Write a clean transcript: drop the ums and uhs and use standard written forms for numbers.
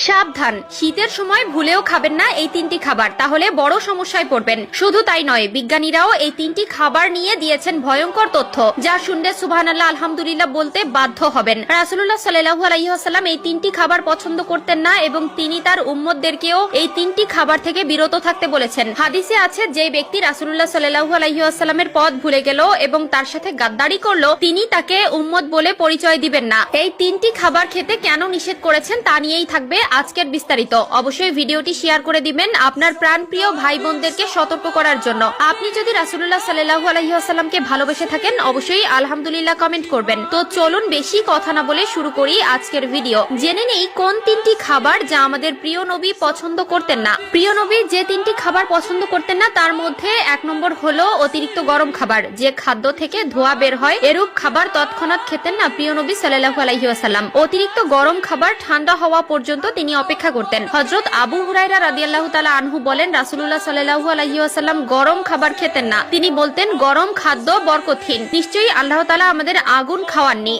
সাবধান, শীতের সময় ভুলেও খাবেন না এই তিনটি খাবার, তাহলে বড় সমস্যায় পড়বেন। শুধু তাই নয়, বিজ্ঞানীরাও এই তিনটি খাবার নিয়ে দিয়েছেন ভয়ঙ্কর তথ্য, যা শুনলে সুবহানাল্লাহ আলহামদুলিল্লাহ বলতে বাধ্য হবেন। রাসূলুল্লাহ সাল্লাল্লাহু আলাইহি ওয়াসাল্লাম এই তিনটি খাবার পছন্দ করতেন না এবং তিনি তার উম্মতদেরকেও এই তিনটি খাবার থেকে বিরত থাকতে বলেছেন। হাদিসে আছে, যে ব্যক্তি রাসূলুল্লাহ সাল্লাল্লাহু আলাইহি ওয়াসাল্লামের পথ ভুলে গেল এবং তার সাথে গাদ্দারি করলো, তিনি তাকে উম্মত বলে পরিচয় দিবেন না। এই তিনটি খাবার খেতে কেন নিষেধ করেছেন তা নিয়েই থাকবে আজকের বিস্তারিত। অবশ্যই ভিডিওটি শেয়ার করে দিবেন আপনার প্রাণপ্রিয় ভাই বোনদেরকে সতর্ক করার জন্য। আপনি যদি রাসূলুল্লাহ সাল্লাল্লাহু আলাইহি ওয়াসাল্লামকে ভালোবেসে থাকেন, অবশ্যই আলহামদুলিল্লাহ কমেন্ট করবেন। তো চলুন বেশি কথা না বলে শুরু করি আজকের ভিডিও। জেনে নেই কোন তিনটি খাবার যা আমাদের প্রিয় নবী পছন্দ করতেন না। প্রিয় নবী যে তিনটি খাবার পছন্দ করতেন না তার মধ্যে 1 নম্বর হলো অতিরিক্ত গরম খাবার। যে খাদ্য থেকে ধোঁয়া বের হয় এরূপ খাবার তৎক্ষণাৎ খেতেন না প্রিয় নবী সাল্লাল্লাহু আলাইহি ওয়াসাল্লাম। অতিরিক্ত গরম খাবার ঠান্ডা হওয়া পর্যন্ত তিনি অপেক্ষা করতেন। হযরত আবু হুরায়রা রাদিয়াল্লাহু তাআলা আনহু বলেন, রাসূলুল্লাহ সাল্লাল্লাহু আলাইহি ওয়াসাল্লাম গরম খাবার খেতেন না। তিনি বলতেন, গরম খাদ্য বরকতহীন। নিশ্চয়ই আল্লাহ তাআলা আমাদের আগুন খাওয়াননি।